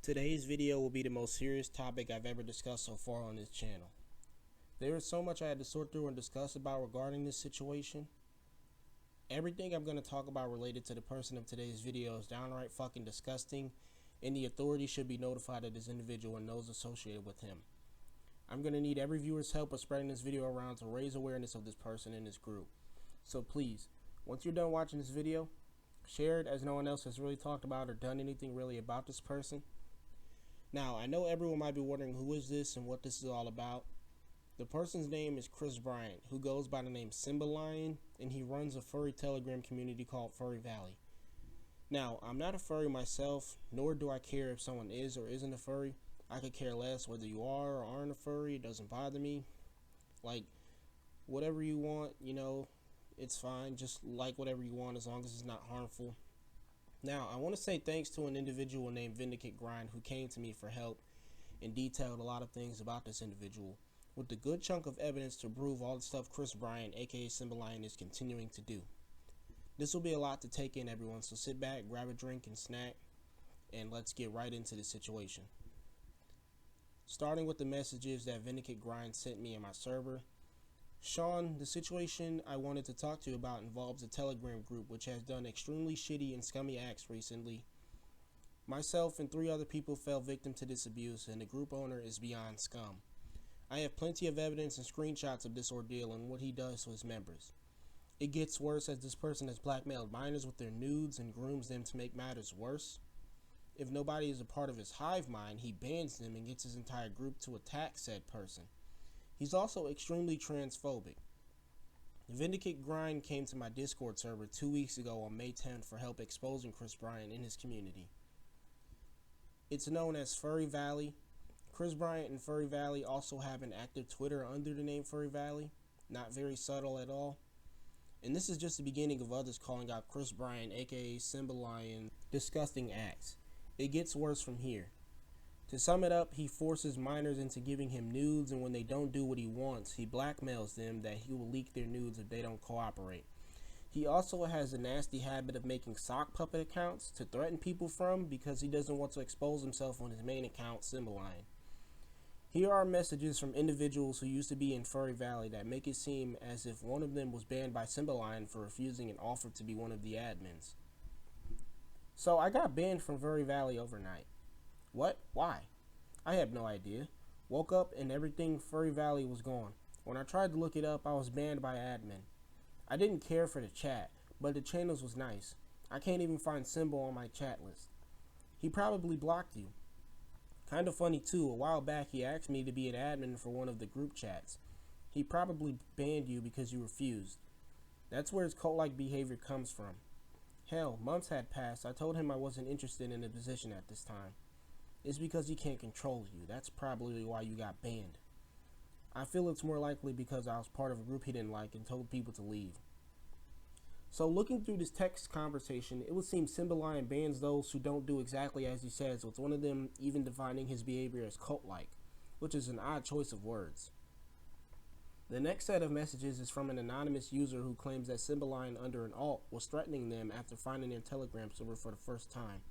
Today's video will be the most serious topic I've ever discussed so far on this channel. There is so much I had to sort through and discuss about regarding this situation. Everything I'm going to talk about related to the person of today's video is downright fucking disgusting, and the authorities should be notified of this individual and those associated with him. I'm going to need every viewer's help with spreading this video around to raise awareness of this person in this group. So please, once you're done watching this video, share it, as no one else has really talked about or done anything really about this person. Now, I know everyone might be wondering who is this and what this is all about. The person's name is Bryant, who goes by the name Simba, and he runs a furry telegram community called Furry Valley. Now, I'm not a furry myself, nor do I care if someone is or isn't a furry. I could care less whether you are or aren't a furry. It doesn't bother me. Like, whatever you want, it's fine. Just like whatever you want as long as it's not harmful. Now, I want to say thanks to an individual named Grind who came to me for help and detailed a lot of things about this individual with a good chunk of evidence to prove all the stuff Bryant, aka Simba, is continuing to do. This will be a lot to take in, everyone, so sit back, grab a drink and snack, and let's get right into the situation. Starting with the messages that Grind sent me in my server. Sean, the situation I wanted to talk to you about involves a Telegram group which has done extremely shitty and scummy acts recently. Myself and 3 other people fell victim to this abuse, and the group owner is beyond scum. I have plenty of evidence and screenshots of this ordeal and what he does to his members. It gets worse as this person has blackmailed minors with their nudes and grooms them to make matters worse. If nobody is a part of his hive mind, he bans them and gets his entire group to attack said person. He's also extremely transphobic. Grind came to my Discord server 2 weeks ago on May 10th for help exposing Bryant in his community. It's known as Furry Valley. Bryant and Furry Valley also have an active Twitter under the name Furry Valley, not very subtle at all. And this is just the beginning of others calling out Bryant, aka Simba, disgusting acts. It gets worse from here. To sum it up, he forces minors into giving him nudes, and when they don't do what he wants, he blackmails them that he will leak their nudes if they don't cooperate. He also has a nasty habit of making sock puppet accounts to threaten people from because he doesn't want to expose himself on his main account, Simba. Here are messages from individuals who used to be in Furry Valley that make it seem as if one of them was banned by Simba for refusing an offer to be one of the admins. So I got banned from Furry Valley overnight. What? Why? I have no idea. Woke up and everything Furry Valley was gone. When I tried to look it up, I was banned by admin. I didn't care for the chat, but the channels was nice. I can't even find Simba on my chat list. He probably blocked you. Kind of funny too, a while back he asked me to be an admin for one of the group chats. He probably banned you because you refused. That's where his cult-like behavior comes from. Hell, months had passed. I told him I wasn't interested in the position at this time. It's because he can't control you. That's probably why you got banned. I feel it's more likely because I was part of a group he didn't like and told people to leave. So looking through this text conversation, it would seem Simba bans those who don't do exactly as he says, with one of them even defining his behavior as cult-like, which is an odd choice of words. The next set of messages is from an anonymous user who claims that Simba under an alt was threatening them after finding their Telegram server for the first time.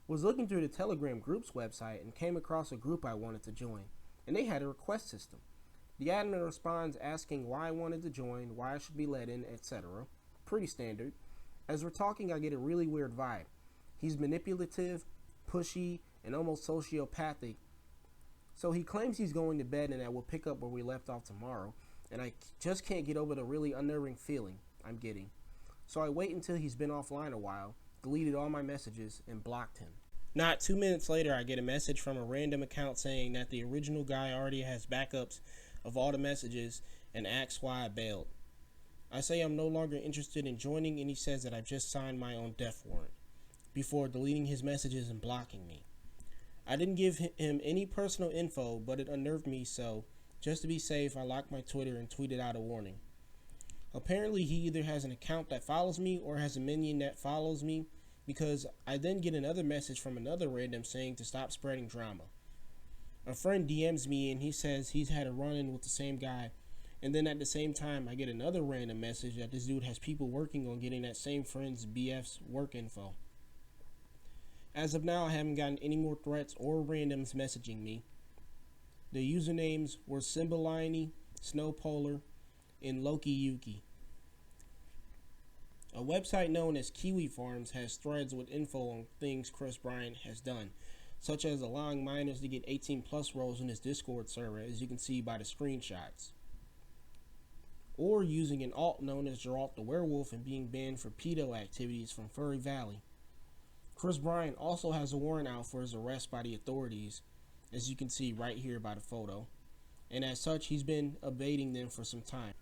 Was looking through the Telegram group's website and came across a group I wanted to join, and they had a request system. The admin responds asking why I wanted to join, why I should be let in, etc. Pretty standard. As we're talking, I get a really weird vibe. He's manipulative, pushy, and almost sociopathic. So he claims he's going to bed and that we'll pick up where we left off tomorrow, and I just can't get over the really unnerving feeling I'm getting. So I wait until he's been offline a while, deleted all my messages, and blocked him. Not 2 minutes later, I get a message from a random account saying that the original guy already has backups of all the messages and asks why I bailed. I say I'm no longer interested in joining, and he says that I've just signed my own death warrant before deleting his messages and blocking me. I didn't give him any personal info, but it unnerved me, so just to be safe, I locked my Twitter and tweeted out a warning. Apparently, he either has an account that follows me or has a minion that follows me, because I then get another message from another random saying to stop spreading drama. A friend DMs me and he says he's had a run-in with the same guy, and then at the same time I get another random message that this dude has people working on getting that same friend's BF's work info. As of now, I haven't gotten any more threats or randoms messaging me. The usernames were Simba Liney, Snow Polar, and Loki Yuki. A website known as Kiwi Farms has threads with info on things Chris Bryant has done, such as allowing minors to get 18 plus roles in his Discord server, as you can see by the screenshots, or using an alt known as Geralt the Werewolf and being banned for pedo activities from Furry Valley. Chris Bryant also has a warrant out for his arrest by the authorities, as you can see right here by the photo, and as such he's been evading them for some time.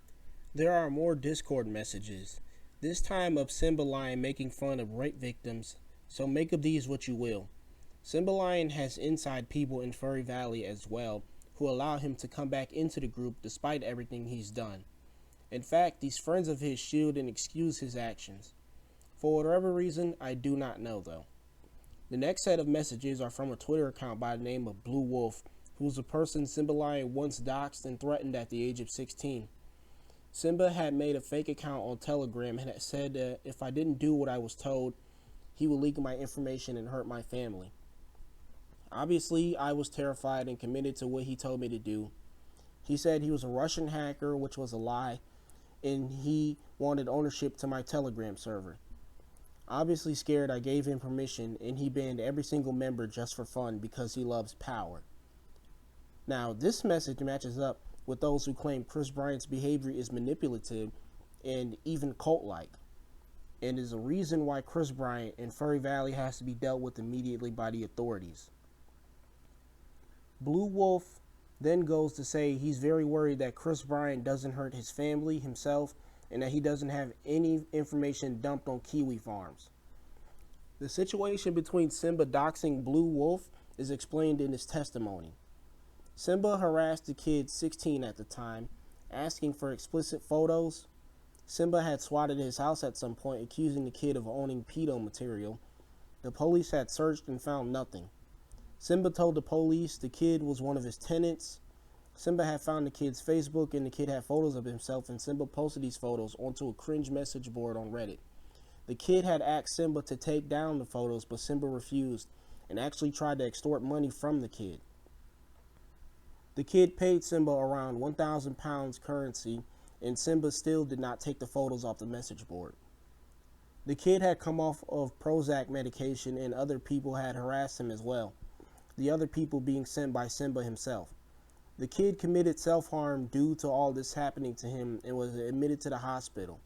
There are more Discord messages, this time of Simba Lion making fun of rape victims, so make of these what you will. Simba Lion has inside people in Furry Valley as well who allow him to come back into the group despite everything he's done. In fact, these friends of his shield and excuse his actions. For whatever reason, I do not know though. The next set of messages are from a Twitter account by the name of Blue Wolf, who's a person Simba Lion once doxed and threatened at the age of 16. Simba had made a fake account on Telegram and had said that if I didn't do what I was told, he would leak my information and hurt my family. Obviously, I was terrified and committed to what he told me to do. He said he was a Russian hacker, which was a lie, and he wanted ownership to my Telegram server. Obviously scared, I gave him permission, and he banned every single member just for fun because he loves power. Now, this message matches up with those who claim Chris Bryant's behavior is manipulative and even cult-like, and is a reason why Chris Bryant and Furry Valley has to be dealt with immediately by the authorities. Blue Wolf then goes to say he's very worried that Chris Bryant doesn't hurt his family, himself, and that he doesn't have any information dumped on Kiwi Farms. The situation between Simba doxing Blue Wolf is explained in his testimony. Simba harassed the kid 16 at the time, asking for explicit photos. Simba had swatted his house at some point, accusing the kid of owning pedo material. The police had searched and found nothing. Simba told the police the kid was one of his tenants. Simba had found the kid's Facebook and the kid had photos of himself, and Simba posted these photos onto a cringe message board on Reddit. The kid had asked Simba to take down the photos, but Simba refused and actually tried to extort money from the kid. The kid paid Simba around 1,000 pounds currency, and Simba still did not take the photos off the message board. The kid had come off of Prozac medication, and other people had harassed him as well, the other people being sent by Simba himself. The kid committed self-harm due to all this happening to him and was admitted to the hospital.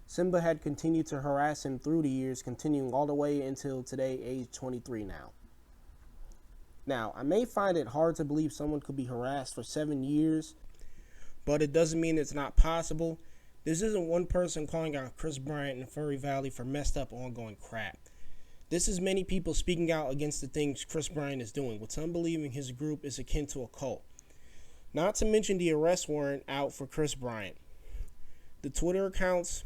Simba had continued to harass him through the years, continuing all the way until today, age 23 now. Now, I may find it hard to believe someone could be harassed for 7 years, but it doesn't mean it's not possible. This isn't one person calling out Chris Bryant and Furry Valley for messed up ongoing crap. This is many people speaking out against the things Chris Bryant is doing, with some believing his group is akin to a cult. Not to mention the arrest warrant out for Chris Bryant. The Twitter accounts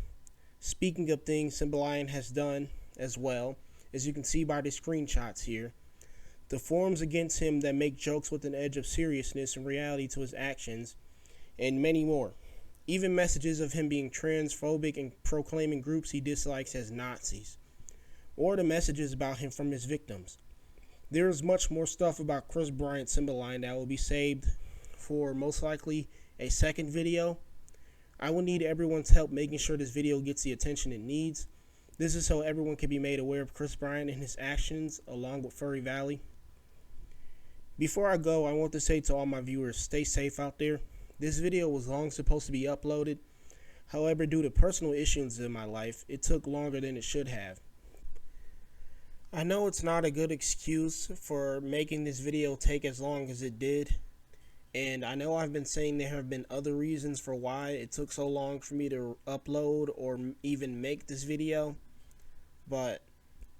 speaking of things Simba Lion has done as well, as you can see by the screenshots here. The forums against him that make jokes with an edge of seriousness and reality to his actions, and many more. Even messages of him being transphobic and proclaiming groups he dislikes as Nazis. Or the messages about him from his victims. There is much more stuff about Chris Bryant Simba Lion that will be saved for most likely a second video. I will need everyone's help making sure this video gets the attention it needs. This is so everyone can be made aware of Chris Bryant and his actions along with Furry Valley. Before I go, I want to say to all my viewers, stay safe out there. This video was long supposed to be uploaded. However, due to personal issues in my life, it took longer than it should have. I know it's not a good excuse for making this video take as long as it did. And I know I've been saying there have been other reasons for why it took so long for me to upload or even make this video. But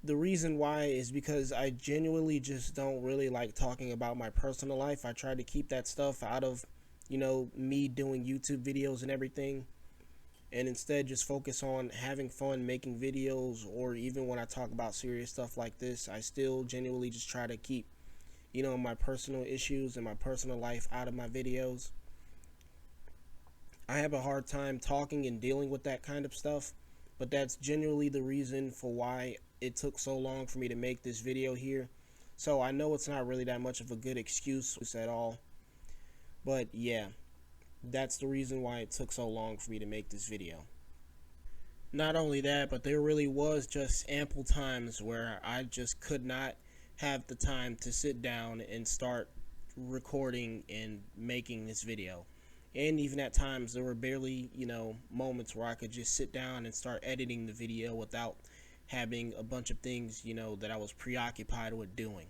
the reason why is because I genuinely just don't really like talking about my personal life. I try to keep that stuff out of, me doing YouTube videos and everything. And instead just focus on having fun making videos, or even when I talk about serious stuff like this, I still genuinely just try to keep my personal issues and my personal life out of my videos. I have a hard time talking and dealing with that kind of stuff, but that's genuinely the reason for why it took so long for me to make this video here. So I know it's not really that much of a good excuse at all. But yeah, that's the reason why it took so long for me to make this video. Not only that, but there really was just ample times where I just could not have the time to sit down and start recording and making this video. And even at times there were barely, moments where I could just sit down and start editing the video without having a bunch of things, that I was preoccupied with doing.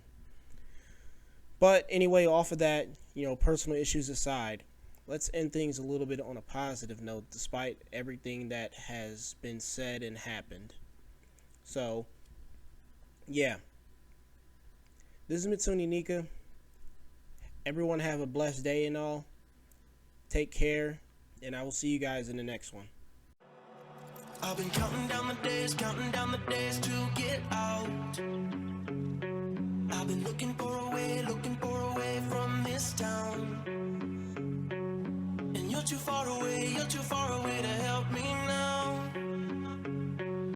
But anyway, off of that, personal issues aside, let's end things a little bit on a positive note, despite everything that has been said and happened. So, yeah. This is Mitsuni Nika. Everyone have a blessed day and all. Take care, and I will see you guys in the next one. I've been counting down the days to get out. I've been looking for a way from this town. And you're too far away